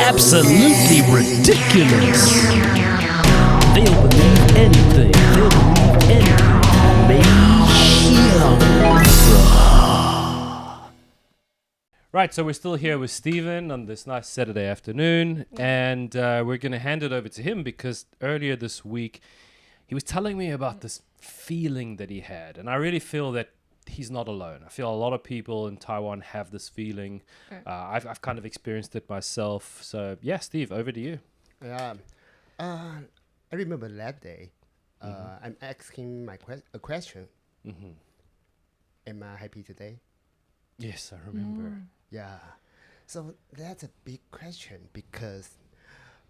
absolutely ridiculous. They'll believe anything. They'll believe anything. Maybe. Right, so we're still here with Stephen on this nice Saturday afternoon, and we're going to hand it over to him because earlier this week he was telling me about this feeling that he had, and I really feel that he's not alone. I feel a lot of people in Taiwan have this feeling. I've kind of experienced it myself. So yeah, Steve, over to you. I remember that day. I'm asking my a question. Am I happy today? Yes, I remember. Yeah. So that's a big question because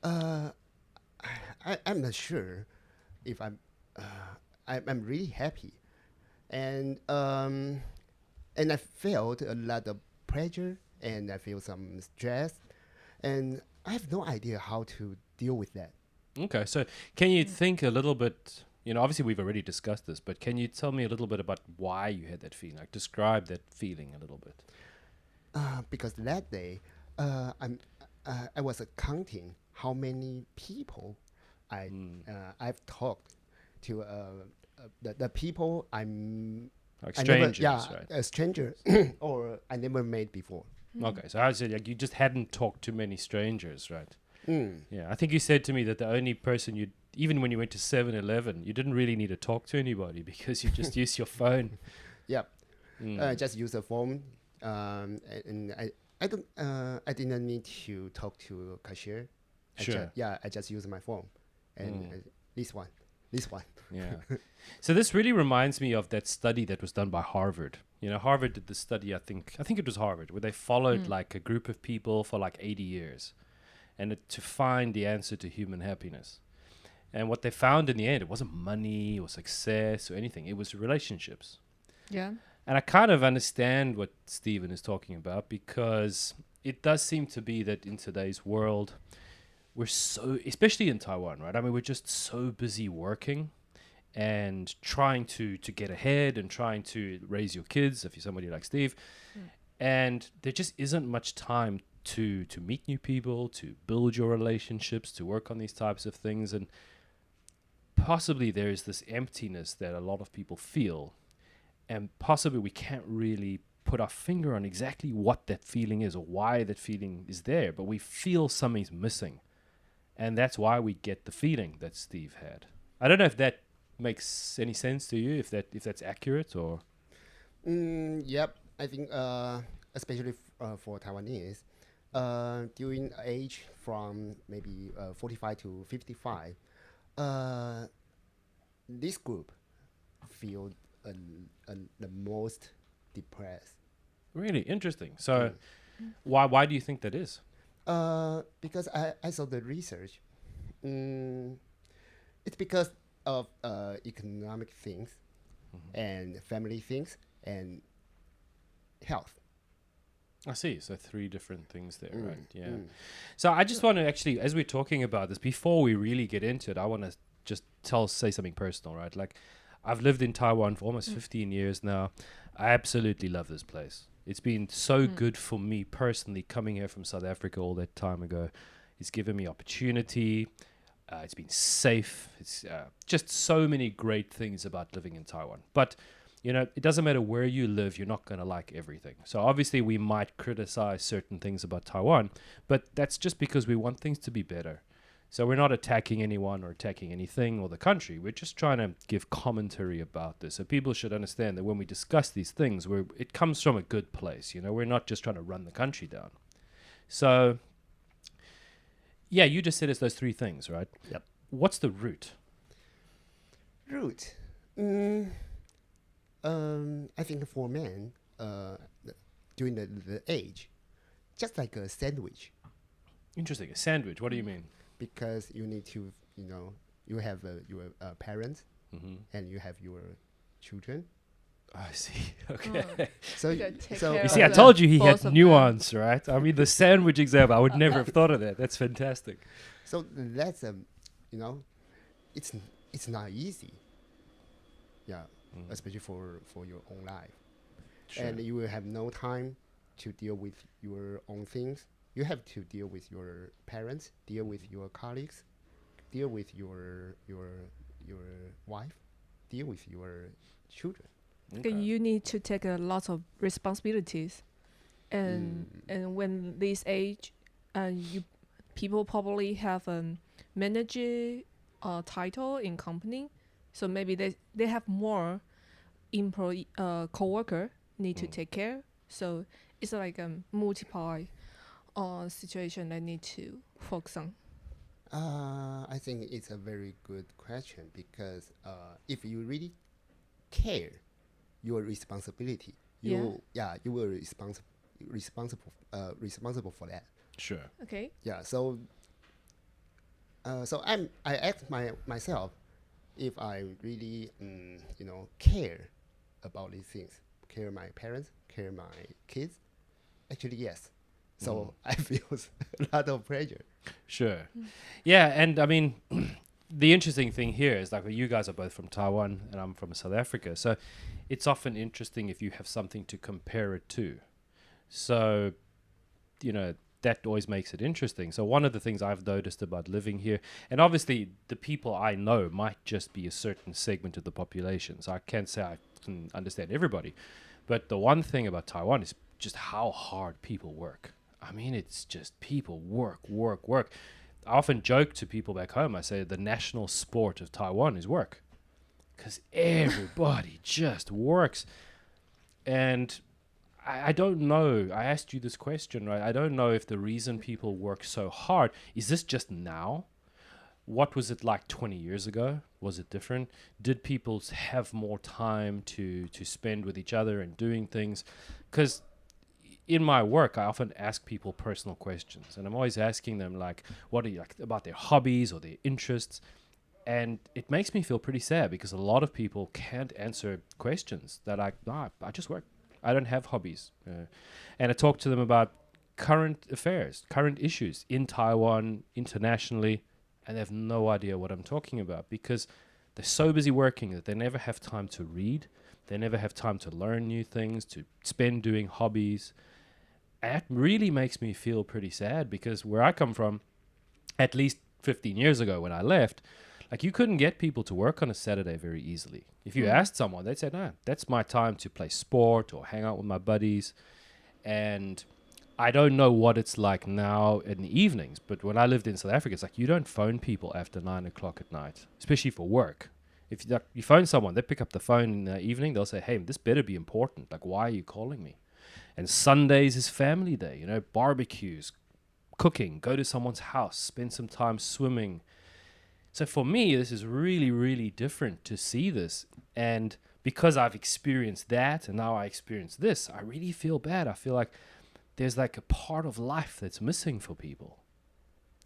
I'm not sure if I'm really happy, and I felt a lot of pressure and I feel some stress, and I have no idea how to deal with that. Okay, so can you think a little bit, obviously we've already discussed this, but can you tell me a little bit about why you had that feeling? Like describe that feeling a little bit. Because that day, I was counting how many people I've talked to. The people like strangers, right? A stranger or I never met before. Okay, so I said like you just hadn't talked to many strangers, right? Yeah, I think you said to me that the only person even when you went to 7-Eleven, you didn't really need to talk to anybody because you just use your phone. Yep. Just use a phone. And I didn't need to talk to a cashier. Sure. I just use my phone, and this one. Yeah. So this really reminds me of that study that was done by Harvard. Harvard did this study. I think it was Harvard, where they followed like a group of people for like 80 years, and to find the answer to human happiness. And what they found in the end, it wasn't money or success or anything. It was relationships. Yeah. And I kind of understand what Stephen is talking about because it does seem to be that in today's world, we're so, especially in Taiwan, right? I mean, we're just so busy working and trying to get ahead and trying to raise your kids, if you're somebody like Steve. And there just isn't much time to meet new people, to build your relationships, to work on these types of things. And possibly there is this emptiness that a lot of people feel. And possibly we can't really put our finger on exactly what that feeling is or why that feeling is there, but we feel something's missing. And that's why we get the feeling that Steve had. I don't know if that makes any sense to you, if that's accurate or... Yep. I think especially for Taiwanese, during age from maybe 45 to 55, this group feel the most depressed. Really interesting. So why do you think that is? Because I saw the research. It's because of economic things and family things and health. I see. So 3 different things there, right? Yeah. So I just want to actually, as we're talking about this, before we really get into it, I want to just say something personal, right? Like, I've lived in Taiwan for almost 15 years now. I absolutely love this place. It's been so good for me personally coming here from South Africa all that time ago. It's given me opportunity. It's been safe. It's just so many great things about living in Taiwan. But, it doesn't matter where you live, you're not going to like everything. So obviously we might criticize certain things about Taiwan, but that's just because we want things to be better. So we're not attacking anyone or attacking anything or the country. We're just trying to give commentary about this. So people should understand that when we discuss these things, it comes from a good place. We're not just trying to run the country down. So, yeah, you just said it's those 3 things, right? Yep. What's the root? Root? I think for men, during the age, just like a sandwich. Interesting. A sandwich. What do you mean? Because you need to, you have your parents and you have your children. I see. Okay. So you see, I told you he had nuance, right? I mean, the sandwich example, I would never have thought of that. That's fantastic. So that's it's not easy. Yeah, especially for your own life. Sure. And you will have no time to deal with your own things you have to deal with your parents, deal with your colleagues, deal with your wife, deal with your children. Okay, you need to take a lot of responsibilities, and when this age, you people probably have a manager title in company, so maybe they have more employee co-worker need to take care. So it's like a multiple situation I need to focus on. I think it's a very good question because if you really care your responsibility, you will responsible for that. Sure. Okay. Yeah. So I ask myself if I really care about these things, care my parents, care my kids. Actually, yes. So I feel a lot of pressure. Sure. Yeah, and I mean, the interesting thing here is like you guys are both from Taiwan and I'm from South Africa. So it's often interesting if you have something to compare it to. So, that always makes it interesting. So one of the things I've noticed about living here, and obviously the people I know might just be a certain segment of the population. So I can't say I can understand everybody. But the one thing about Taiwan is just how hard people work. I mean, it's just people work. I often joke to people back home. I say the national sport of Taiwan is work, because everybody just works. And I don't know. I asked you this question, right? I don't know if the reason people work so hard is this just now. What was it like 20 years ago? Was it different? Did people have more time to spend with each other and doing things? Because in my work, I often ask people personal questions, and I'm always asking them like, what do you like about their hobbies or their interests? And it makes me feel pretty sad because a lot of people can't answer questions that I just work. I don't have hobbies. And I talk to them about current affairs, current issues in Taiwan, internationally, and they have no idea what I'm talking about because they're so busy working that they never have time to read. They never have time to learn new things, to spend doing hobbies. And that really makes me feel pretty sad because where I come from, at least 15 years ago when I left, like you couldn't get people to work on a Saturday very easily. If you asked someone, they'd say, no, that's my time to play sport or hang out with my buddies. And I don't know what it's like now in the evenings, but when I lived in South Africa, it's like you don't phone people after 9 o'clock at night, especially for work. If you phone someone, they pick up the phone in the evening, they'll say, hey, this better be important. Like, why are you calling me? And Sundays is family day, barbecues, cooking, go to someone's house, spend some time swimming. So for me, this is really, really different to see this. And because I've experienced that and now I experience this, I really feel bad. I feel like there's like a part of life that's missing for people.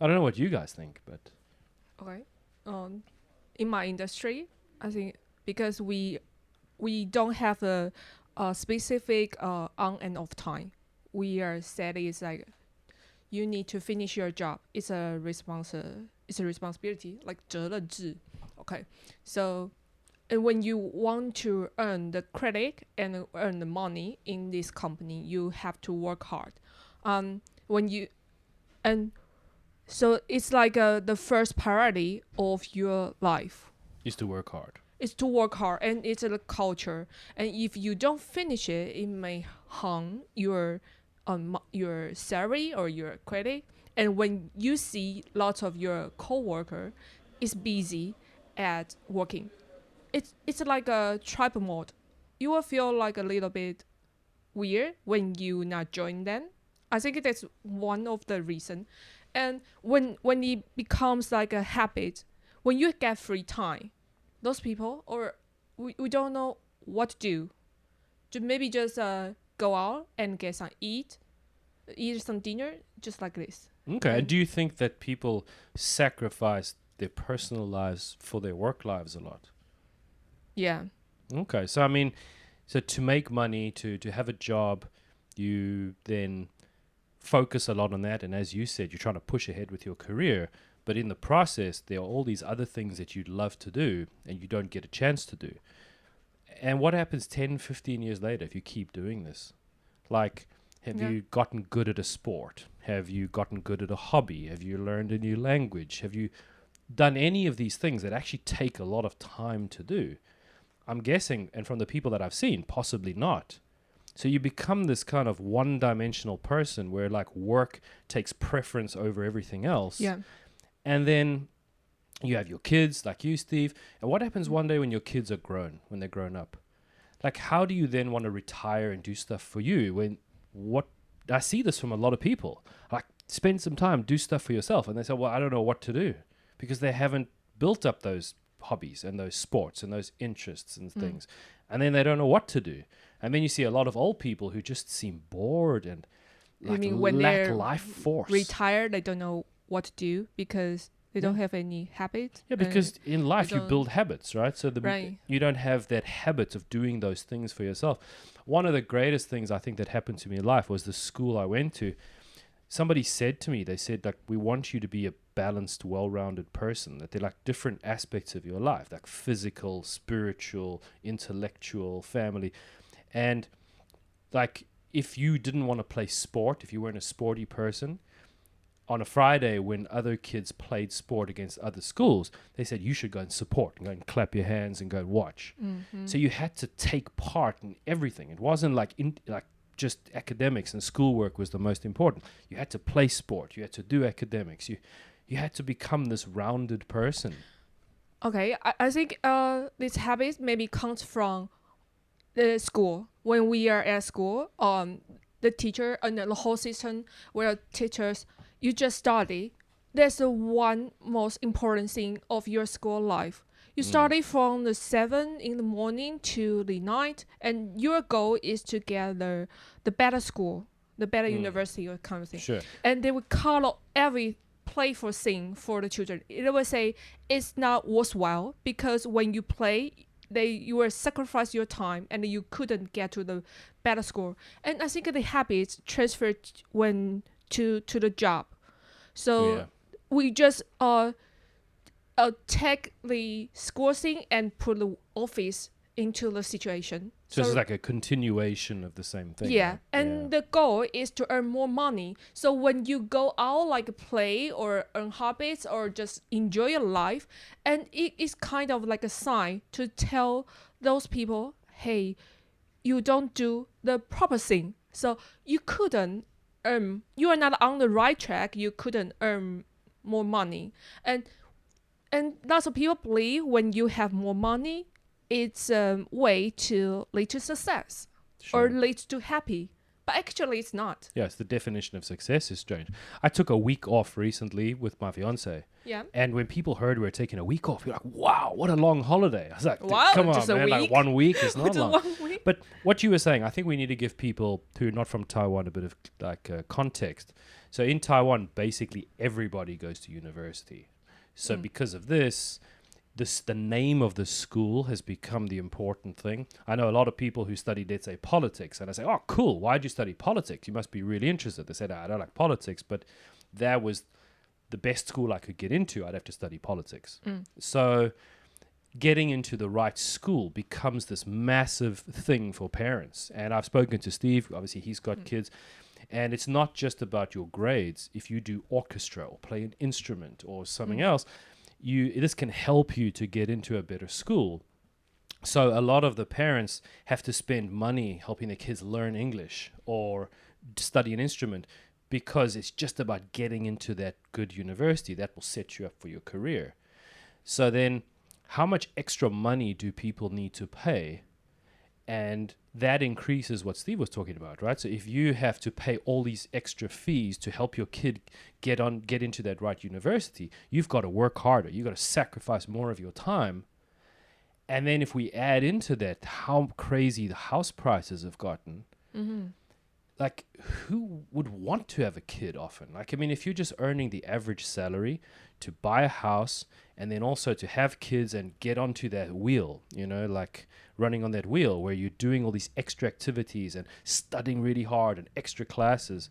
I don't know what you guys think, but... Okay. In my industry, I think because we don't have a specific on and off time. We are said it's like you need to finish your job. It's a responsibility, like 责任制. Okay. So and when you want to earn the credit and earn the money in this company, you have to work hard. So it's like the first priority of your life. Is to work hard. It's to work hard, and it's a culture. And if you don't finish it, it may harm your salary or your credit. And when you see lots of your coworker is busy at working, it's like a tribal mode. You will feel like a little bit weird when you not join them. I think that's one of the reason. And when it becomes like a habit, when you get free time, those people or we don't know what to do. Maybe just go out and get some eat some dinner, just like this. Okay. And do you think that people sacrifice their personal lives for their work lives a lot? Yeah. Okay. So, I mean, to make money, to have a job, you then focus a lot on that. And as you said, you're trying to push ahead with your career. But in the process, there are all these other things that you'd love to do and you don't get a chance to do. And what happens 10, 15 years later if you keep doing this? Like, have you gotten good at a sport? Have you gotten good at a hobby? Have you learned a new language? Have you done any of these things that actually take a lot of time to do? I'm guessing, and from the people that I've seen, possibly not. So you become this kind of one-dimensional person where like work takes preference over everything else. Yeah. And then you have your kids, like you, Steve. And what happens one day when your kids are grown, when they're grown up? Like, how do you then want to retire and do stuff for you? When what I see this from a lot of people. Like, spend some time, do stuff for yourself. And they say, well, I don't know what to do, because they haven't built up those hobbies and those sports and those interests and things. And then they don't know what to do. And then you see a lot of old people who just seem bored and You like mean when lack they're life force. retired, they don't know what to do because they don't have any habit. Yeah, because in life you don't- build habits, right? So Right. you don't have that habit of doing those things for yourself. One of the greatest things I think that happened to me in life was the school I went to. Somebody said to me, they said, like, we want you to be a balanced, well-rounded person, that they're like different aspects of your life, like physical, spiritual, intellectual, family. And like, if you didn't want to play sport, if you weren't a sporty person, on a Friday when other kids played sport against other schools, they said you should go and support and go and clap your hands and go and watch. So you had to take part in everything. It wasn't like just academics and schoolwork was the most important. You had to play sport. You had to do academics. You had to become this rounded person. Okay, I think this habit maybe comes from the school. When we are at school, the teacher and the whole system where teachers, you just study. That's the one most important thing of your school life. You study from the 7 in the morning to the night, and your goal is to get the better school, the better university or kind of thing. Sure. And they would color every playful thing for the children. They would say it's not worthwhile because when you play, you will sacrifice your time and you couldn't get to the better score. And I think the habits transferred when to the job. So we just take the school thing and put the office into the situation. So it's like a continuation of the same thing. Yeah, right? and the goal is to earn more money. So when you go out like play or earn hobbies or just enjoy your life, and it is kind of like a sign to tell those people, hey, you don't do the proper thing. So you couldn't you are not on the right track. You couldn't earn more money. And lots of people believe when you have more money, it's a way to lead to success or lead to happy. But actually, it's not. Yes, the definition of success is strange. I took a week off recently with my fiance. Yeah. And when people heard we were taking a week off, you're like, wow, what a long holiday. I was like, Wow, come on, just a man, like week? 1 week is not Just long. 1 week? But what you were saying, I think we need to give people who are not from Taiwan a bit of like context. So in Taiwan, basically everybody goes to university. So because of this, the name of the school has become the important thing. I know a lot of people who study, let's say, politics, and I say, oh, cool, why'd you study politics? You must be really interested. They said, I don't like politics, but that was the best school I could get into. I'd have to study politics. So getting into the right school becomes this massive thing for parents. And I've spoken to Steve. Obviously, he's got kids. And it's not just about your grades. If you do orchestra or play an instrument or something else, this can help you to get into a better school. So a lot of the parents have to spend money helping their kids learn English or study an instrument because it's just about getting into that good university that will set you up for your career. So then how much extra money do people need to pay? And that increases what Steve was talking about, right? So if you have to pay all these extra fees to help your kid get into that right university, you've got to work harder. You've got to sacrifice more of your time. And then if we add into that how crazy the house prices have gotten, like who would want to have a kid often? Like, I mean, if you're just earning the average salary to buy a house and then also to have kids and get onto that wheel, you know, like running on that wheel where you're doing all these extra activities and studying really hard and extra classes,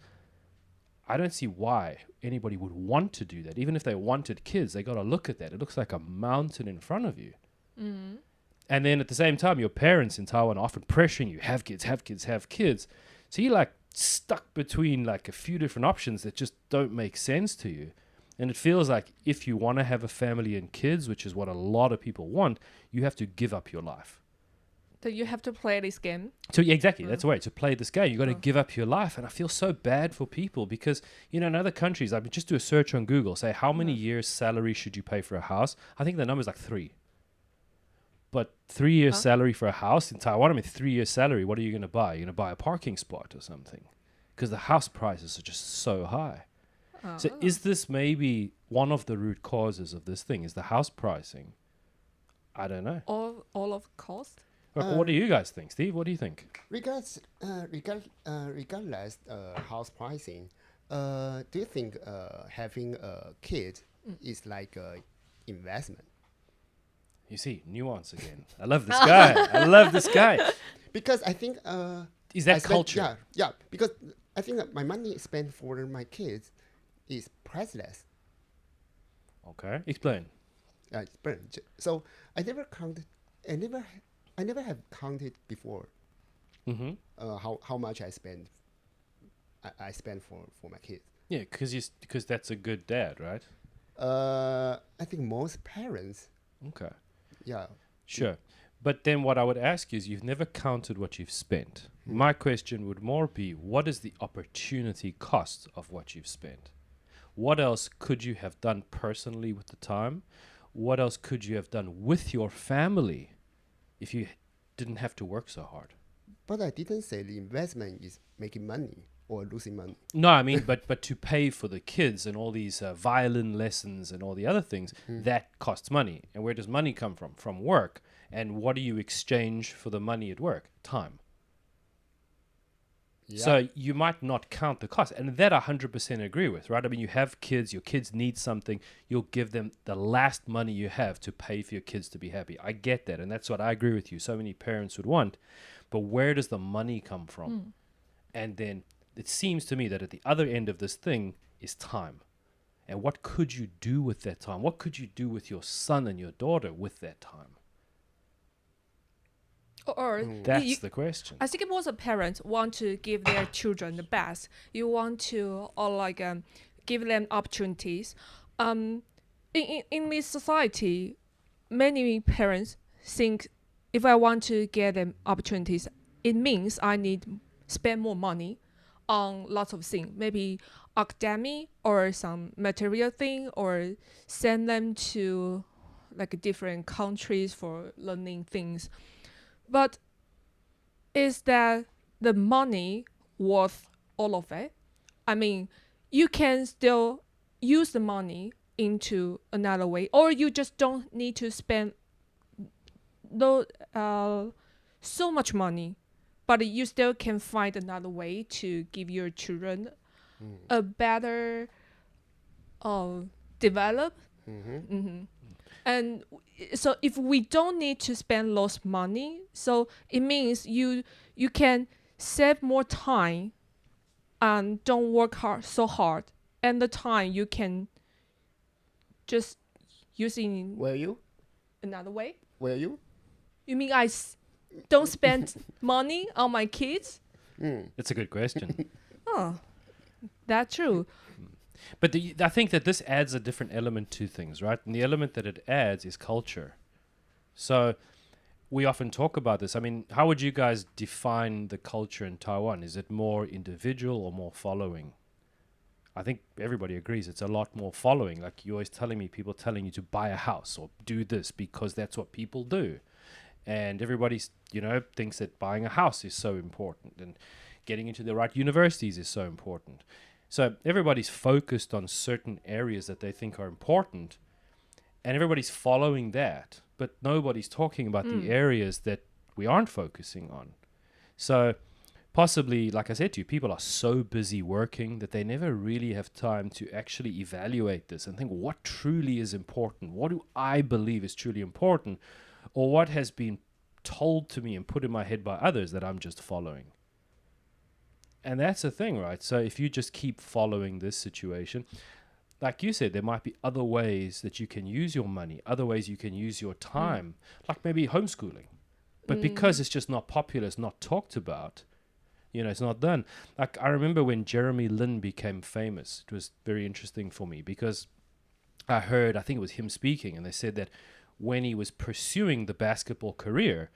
I don't see why anybody would want to do that. Even if they wanted kids, they got to look at that. It looks like a mountain in front of you. And then at the same time, your parents in Taiwan are often pressuring you, have kids, have kids, have kids. So you're like stuck between like a few different options that just don't make sense to you. And it feels like if you want to have a family and kids, which is what a lot of people want, you have to give up your life. So you have to play this game. So yeah, exactly, that's the way. To play this game, you got to give up your life. And I feel so bad for people because, you know, in other countries, I mean, just do a search on Google, say how many years salary should you pay for a house? I think the number is like 3. But 3 years salary for a house in Taiwan, I mean, 3 years salary, what are you going to buy? You're going to buy a parking spot or something because the house prices are just so high. So is this maybe one of the root causes of this thing? Is the house pricing? I don't know. All of cost? What do you guys think, Steve? What do you think? Regardless house pricing, do you think having a kid is like an investment? You see, nuance again. I love this guy. I love this guy. Because I think Is that culture? Yeah. Because I think that my money spent for my kids is priceless. Okay, explain. So I never counted. I never have counted before. Mm-hmm. How much I spend. I spend for my kids. Yeah, because that's a good dad, right? I think most parents. Okay. Yeah. Sure. But then what I would ask is, you've never counted what you've spent. My question would more be, what is the opportunity cost of what you've spent? What else could you have done personally with the time? What else could you have done with your family if you didn't have to work so hard? But I didn't say the investment is making money or losing money. No, I mean, but to pay for the kids and all these violin lessons and all the other things, that costs money. And where does money come from? From work. And what do you exchange for the money at work? Time. Yeah. So you might not count the cost. And that I 100% agree with, right? I mean, you have kids, your kids need something. You'll give them the last money you have to pay for your kids to be happy. I get that. And that's what I agree with you. So many parents would want. But where does the money come from? And then it seems to me that at the other end of this thing is time. And what could you do with that time? What could you do with your son and your daughter with that time? Or that's the question. I think most parents want to give their children the best. You want to give them opportunities. In this society, many parents think if I want to get them opportunities, it means I need spend more money on lots of things, maybe academic or some material thing, or send them to like different countries for learning things. But is that the money worth all of it? I mean, you can still use the money into another way, or you just don't need to spend so much money, but you still can find another way to give your children a better develop. And so if we don't need to spend less money, so it means you can save more time and don't work so hard. And the time you can just use in another way. Will you? You mean I don't spend money on my kids? That's a good question. Oh, that's true. But I think that this adds a different element to things, right? And the element that it adds is culture. So we often talk about this. I mean, how would you guys define the culture in Taiwan? Is it more individual or more following? I think everybody agrees it's a lot more following. Like you're always telling me, people telling you to buy a house or do this because that's what people do. And everybody, thinks that buying a house is so important and getting into the right universities is so important. So everybody's focused on certain areas that they think are important, and everybody's following that, but nobody's talking about the areas that we aren't focusing on. So possibly, like I said to you, people are so busy working that they never really have time to actually evaluate this and think, what truly is important? What do I believe is truly important? Or what has been told to me and put in my head by others that I'm just following? And that's the thing, right? So if you just keep following this situation, like you said, there might be other ways that you can use your money, other ways you can use your time, like maybe homeschooling. But because it's just not popular, it's not talked about, It's not done. Like, I remember when Jeremy Lin became famous, it was very interesting for me because I think it was him speaking, and they said that when he was pursuing the basketball career,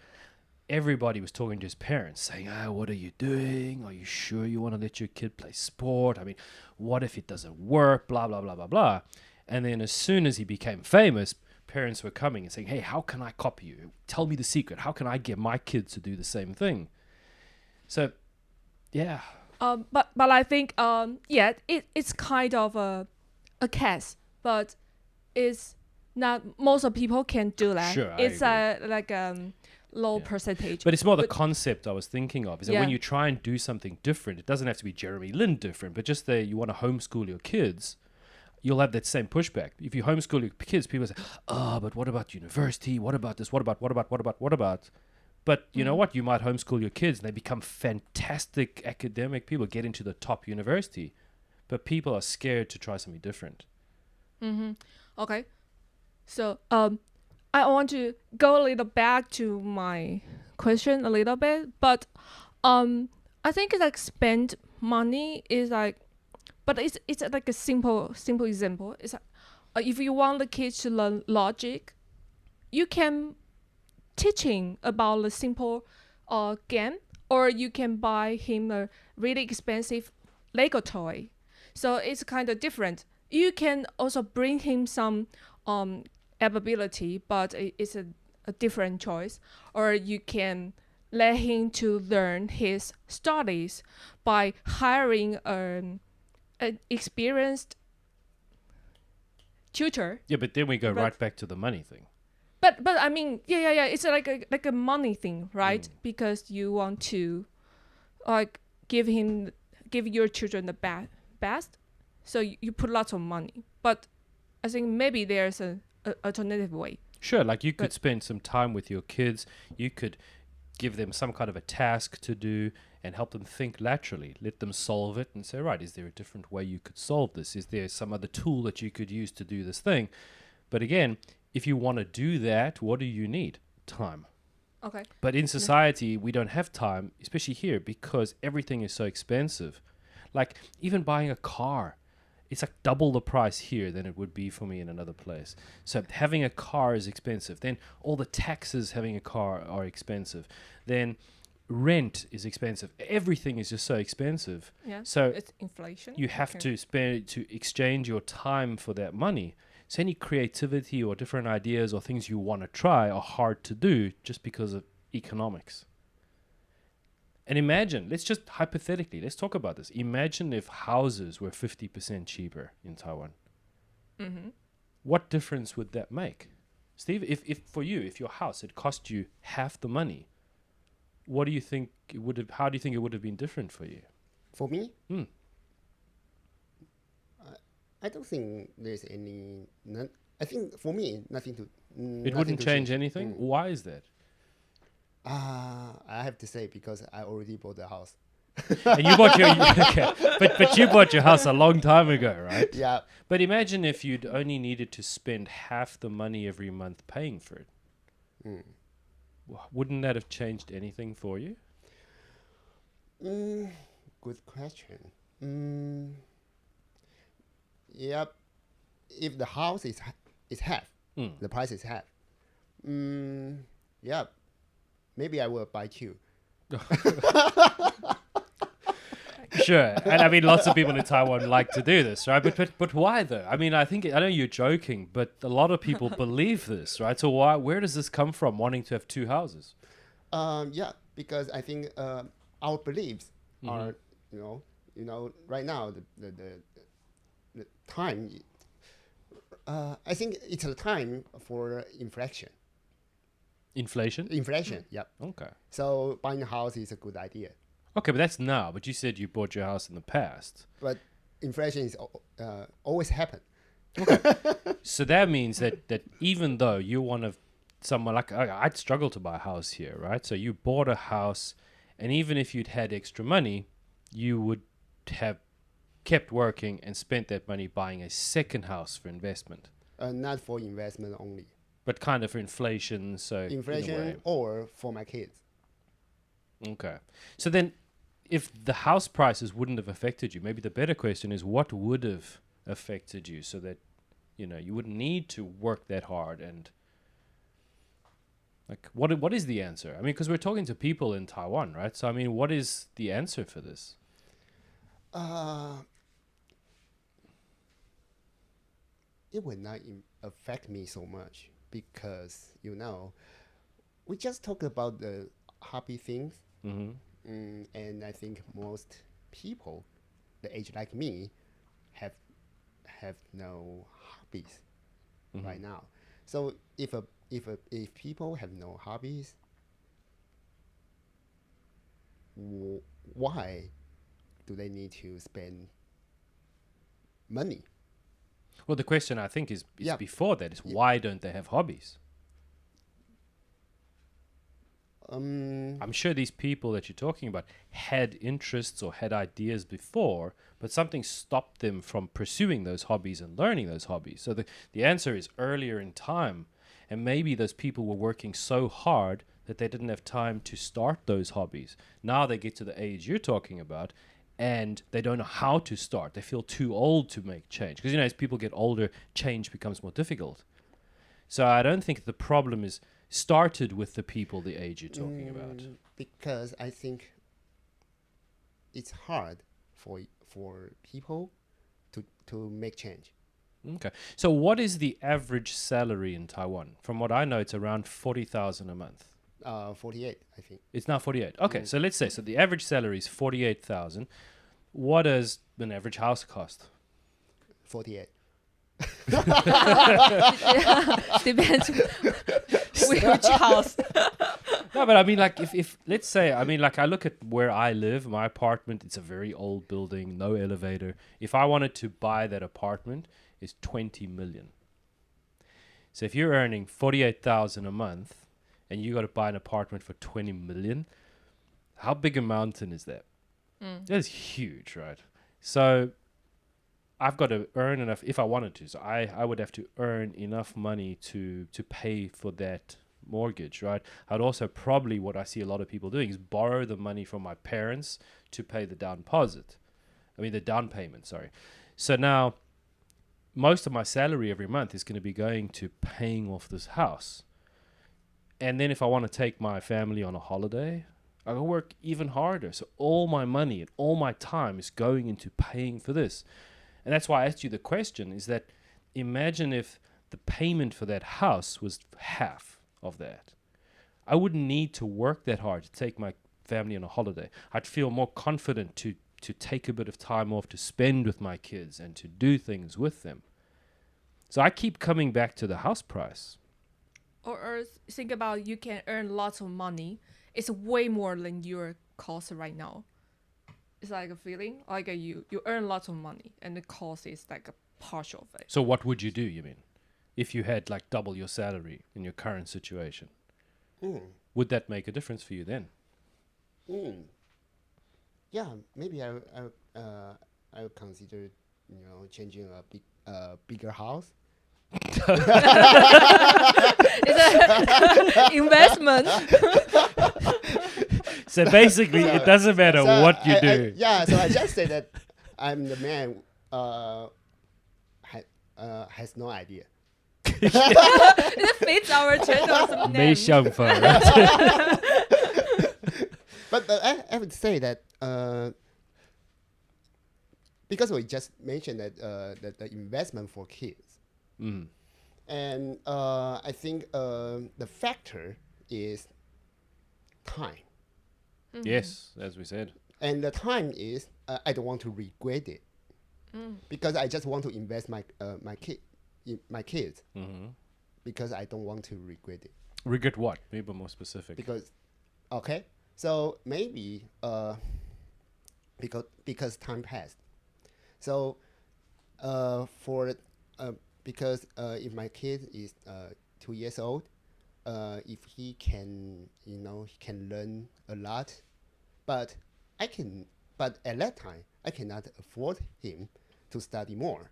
everybody was talking to his parents saying, what are you doing? Are you sure you want to let your kid play sport? I mean, what if it doesn't work? Blah, blah, blah, blah, blah. And then as soon as he became famous, parents were coming and saying, hey, how can I copy you? Tell me the secret. How can I get my kids to do the same thing? So, yeah. But I think it's kind of a case, but it's not most of people can do that. Sure, it's I low percentage. But it's more the concept I was thinking of, is that when Yeah. you try and do something different, it doesn't have to be Jeremy Lin different, but just that you want to homeschool your kids, you'll have that same pushback. If you homeschool your kids, people say, but what about university? What about this? What about? But you know what? You might homeschool your kids and they become fantastic academic people, get into the top university. But people are scared to try something different. Okay. So I want to go a little back to my question a little bit, but I think like spend money is like, but it's like a simple example. It's like, if you want the kids to learn logic, you can teaching about the simple game, or you can buy him a really expensive Lego toy. So it's kind of different. You can also bring him some ability, but it's a different choice. Or you can let him to learn his studies by hiring an experienced tutor. Yeah, but then we go right back to the money thing. But I mean, yeah. It's like a money thing, right? Because you want to like give your children the best. So you put lots of money. But I think maybe there's an alternative way. Sure, like you could spend some time with your kids. You could give them some kind of a task to do and help them think laterally. Let them solve it and say, right, is there a different way you could solve this? Is there some other tool that you could use to do this thing? But again, if you want to do that, what do you need? Time. Okay. But in society, we don't have time, especially here, because everything is so expensive. Like even buying a car, it's like double the price here than it would be for me in another place. So having a car is expensive. Then all the taxes having a car are expensive. Then rent is expensive. Everything is just so expensive. Yeah. So it's inflation. You have to spend to exchange your time for that money. So any creativity or different ideas or things you want to try are hard to do just because of economics. And imagine, let's just hypothetically, let's talk about this. Imagine if houses were 50% cheaper in Taiwan. What difference would that make? Steve, if for you, if your house had cost you half the money, what do you think it would have, how do you think it would have been different for you? For me, I don't think there's any. I think for me, nothing to. It wouldn't change anything? Why is that? I have to say because I already bought the house. And you bought your okay, but you bought your house a long time ago, right? Yeah. But imagine if you'd only needed to spend half the money every month paying for it. Wouldn't that have changed anything for you? Good question. Yep. If the house is half, the price is half. Yeah. Maybe I will buy two. Sure, and I mean, lots of people in Taiwan like to do this, right? But why though? I mean, I know you're joking, but a lot of people believe this, right? So where does this come from? Wanting to have two houses? Yeah, because I think our beliefs are, right now the time. I think it's a time for inflation. Inflation? Inflation, yep. Okay. So buying a house is a good idea. Okay, but that's now. But you said you bought your house in the past. But inflation is always happen. Okay. So that means that even though you're one of someone like I'd struggle to buy a house here, right? So you bought a house, and even if you'd had extra money, you would have kept working and spent that money buying a second house for investment. Not for investment only. But kind of for inflation, so Inflation or for my kids. Okay. So then, if the house prices wouldn't have affected you, maybe the better question is what would have affected you so that, you wouldn't need to work that hard and like, what is the answer? I mean, because we're talking to people in Taiwan, right? So, I mean, what is the answer for this? It will not affect me so much because, we just talked about the hobby things. And I think most people, the age like me, have no hobbies right now. So if people have no hobbies, why do they need to spend money? Well, the question I think is before that is why don't they have hobbies? I'm sure these people that you're talking about had interests or had ideas before, but something stopped them from pursuing those hobbies and learning those hobbies. So the answer is earlier in time, and maybe those people were working so hard that they didn't have time to start those hobbies. Now they get to the age you're talking about, and they don't know how to start. They feel too old to make change. Because, as people get older, change becomes more difficult. So I don't think the problem is started with the people the age you're talking about. Because I think it's hard for people to make change. Okay. So what is the average salary in Taiwan? From what I know, it's around 40,000 a month. 48, I think. It's now 48. Okay, so let's say, so the average salary is 48,000. What does an average house cost? 48. Depends which house. No, but I mean, like, if let's say, I mean, like, I look at where I live, my apartment, it's a very old building, no elevator. If I wanted to buy that apartment, it's 20 million. So if you're earning 48,000 a month and you got to buy an apartment for 20 million, how big a mountain is that? That's huge, right? So I've got to earn enough if I wanted to. So I would have to earn enough money to pay for that mortgage, right? I'd also probably, what I see a lot of people doing is borrow the money from my parents to pay the down payment, sorry. So now most of my salary every month is going to be going to paying off this house. And then if I want to take my family on a holiday, I will work even harder. So all my money and all my time is going into paying for this. And that's why I asked you the question, is that imagine if the payment for that house was half of that. I wouldn't need to work that hard to take my family on a holiday. I'd feel more confident to take a bit of time off to spend with my kids and to do things with them. So I keep coming back to the house price. Or think about you can earn lots of money. It's way more than your cost right now. It's like a feeling, like you earn lots of money and the cost is like a partial of it. So what would you do, you mean? If you had like double your salary in your current situation? Would that make a difference for you then? Yeah, maybe I would consider, changing a bigger house. It's an investment. So basically, it doesn't matter what you do. So I just say that I'm the man has no idea. It fits our channel's name. 没想法. But I would say that because we just mentioned that the investment for kids, and I think the factor is time. Yes, as we said. And the time is I don't want to regret it because I just want to invest my kids because I don't want to regret it. Regret what? Maybe more specific. So maybe because time passed. So because if my kid is 2 years old, if he can he can learn a lot, but at that time I cannot afford him to study more.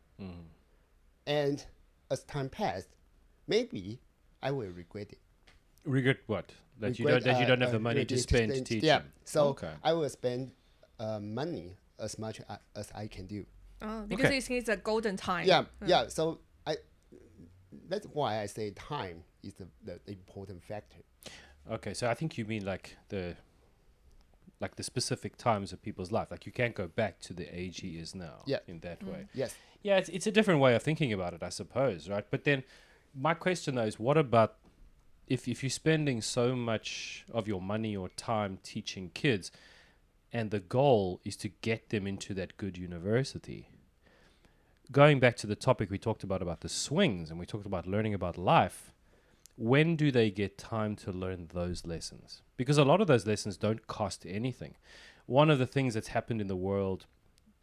And as time passed, maybe I will regret it. Regret what? That you don't have the money to spend teaching. Yeah. So I will spend money as much as I can do. Because Okay. it's a golden time. Yeah. So that's why I say time is the important factor. Okay, so I think you mean like the specific times of people's life. Like you can't go back to the age he is now. Yeah. In that way. Yes. Yeah, it's a different way of thinking about it, I suppose, right? But then my question though is, what about if you're spending so much of your money or time teaching kids, and the goal is to get them into that good university? Going back to the topic we talked about the swings, and we talked about learning about life, when do they get time to learn those lessons? Because a lot of those lessons don't cost anything. One of the things that's happened in the world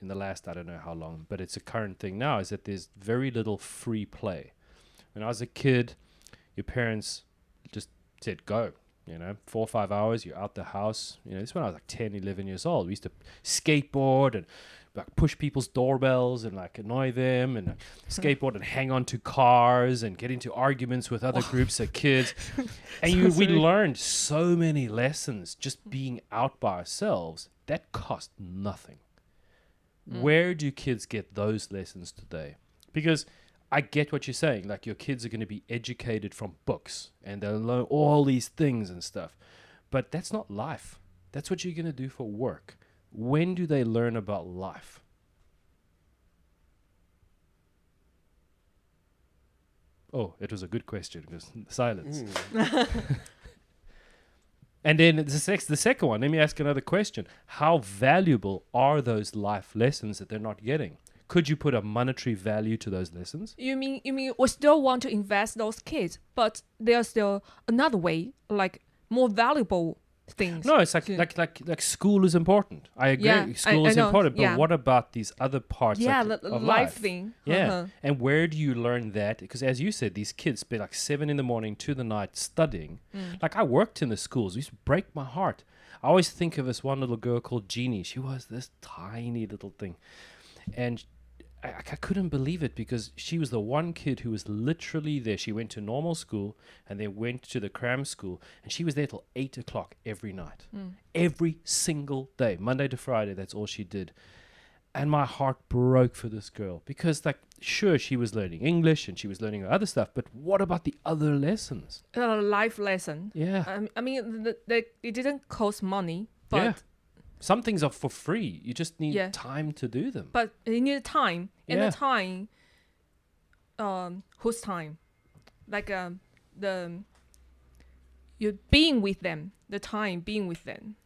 in the last, I don't know how long, but it's a current thing now, is that there's very little free play. When I was a kid, your parents just said, go, 4 or 5 hours, you're out the house. This is when I was like 10, 11 years old. We used to skateboard and like push people's doorbells and like annoy them, and skateboard and hang on to cars and get into arguments with other groups of kids. And we learned so many lessons just being out by ourselves that cost nothing. Where do kids get those lessons today? Because I get what you're saying. Like your kids are going to be educated from books and they'll learn all these things and stuff. But that's not life. That's what you're going to do for work. When do they learn about life? Oh, it was a good question because silence. And then the second one, let me ask another question. How valuable are those life lessons that they're not getting? Could you put a monetary value to those lessons? You mean we still want to invest those kids, but there's still another way, like more valuable things. No, it's like school is important. I agree. Yeah, School I is know, important, but yeah. what about these other parts of life life? thing. Yeah. And where do you learn that? Because as you said, these kids spend like 7 a.m. to the night studying. Like I worked in the schools. It used to break my heart. I always think of this one little girl called Jeannie. She was this tiny little thing. And I couldn't believe it because she was the one kid who was literally there. She went to normal school and then went to the cram school, and she was there till 8 o'clock every night. Every single day, Monday to Friday, that's all she did. And my heart broke for this girl because, like, sure, she was learning English and she was learning other stuff, but what about the other lessons? Life lesson. Yeah. I mean, it didn't cost money, but Yeah. Some things are for free. You just need time to do them. but you need time, and Yeah. the time, whose time? Like you being with them, the time being with them.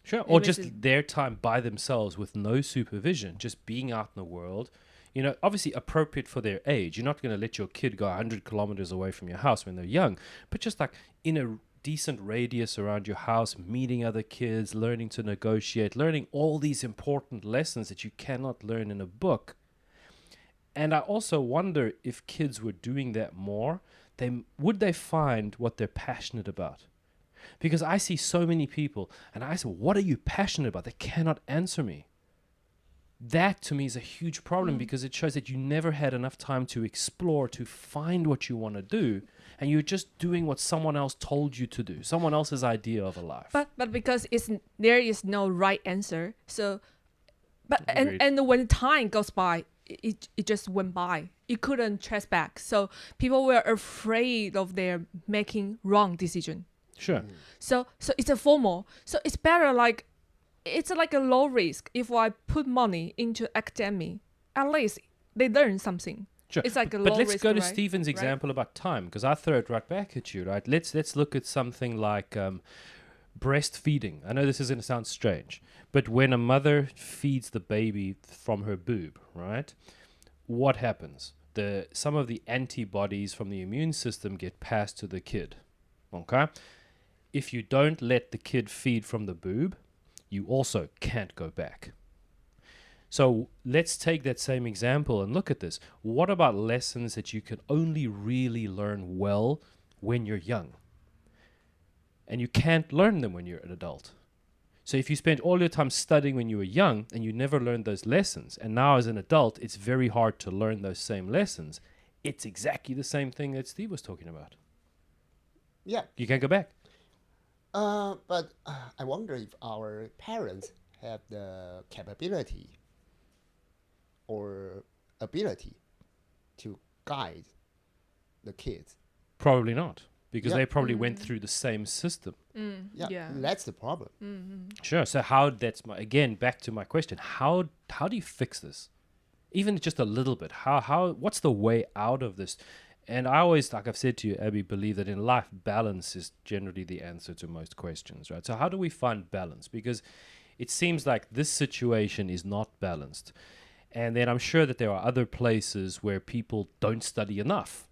Sure. Or this is- just their time by themselves with no supervision, just being out in the world. Obviously appropriate for their age. You're not going to let your kid go 100 kilometers away from your house when they're young, but just like in a decent radius around your house, meeting other kids, learning to negotiate, learning all these important lessons that you cannot learn in a book. And I also wonder if kids were doing that more, would they find what they're passionate about? Because I see so many people and I say, what are you passionate about? They cannot answer me. That to me is a huge problem because it shows that you never had enough time to explore, to find what you want to do, and you're just doing what someone else told you to do, someone else's idea of a life. But because there is no right answer, so Agreed. and when time goes by, it just went by. It couldn't trace back. So people were afraid of their making wrong decision. Sure. So it's a formal. So it's better it's like a low risk. If I put money into academy, at least they learn something. Sure. It's like a But low let's risk, go to right? Stephen's example about time, because I throw it right back at you, right? Let's look at something like breastfeeding. I know this is going to sound strange, but when a mother feeds the baby from her boob, right? What happens? Some of the antibodies from the immune system get passed to the kid. Okay? If you don't let the kid feed from the boob, you also can't go back. So let's take that same example and look at this. What about lessons that you can only really learn well when you're young? And you can't learn them when you're an adult. So if you spent all your time studying when you were young and you never learned those lessons, and now as an adult, it's very hard to learn those same lessons, it's exactly the same thing that Steve was talking about. Yeah. You can't go back. But I wonder if our parents have the capability or ability to guide the kids. Probably not, because Yeah. they probably went through the same system. Yeah, that's the problem. Sure. So how? That's my again back to my question. How do you fix this? Even just a little bit. How? What's the way out of this? And I always, like I've said to you, Abby, believe that in life, balance is generally the answer to most questions, right? So how do we find balance? Because it seems like this situation is not balanced. And then I'm sure that there are other places where people don't study enough.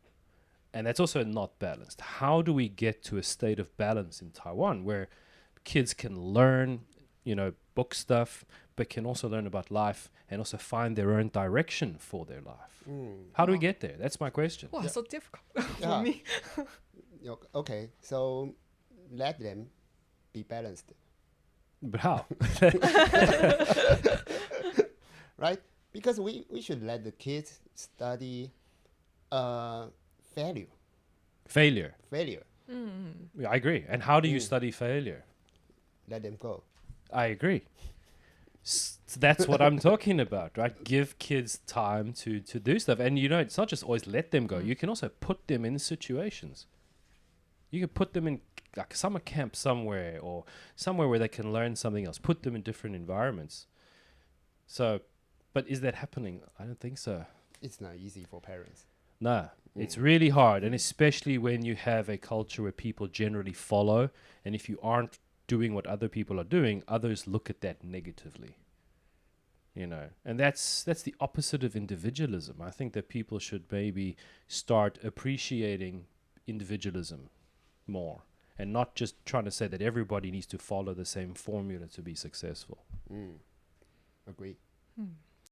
And that's also not balanced. How do we get to a state of balance in Taiwan where kids can learn, book stuff, but can also learn about life and also find their own direction for their life? How do we get there? That's my question. Wow, so difficult Yeah. for me. Okay, so let them be balanced, But how? right? Because we should let the kids study failure. Failure. Mm-hmm. Yeah, I agree. And how do you study failure? Let them go. I agree. That's what I'm talking about, right? Give kids time to do stuff. And, it's not just always let them go. You can also put them in situations. You can put them in like a summer camp somewhere or somewhere where they can learn something else. Put them in different environments. So, but is that happening? I don't think so. It's not easy for parents. No, it's really hard. And especially when you have a culture where people generally follow. And if you aren't doing what other people are doing, others look at that negatively. And that's the opposite of individualism. I think that people should maybe start appreciating individualism more and not just trying to say that everybody needs to follow the same formula to be successful. Agree.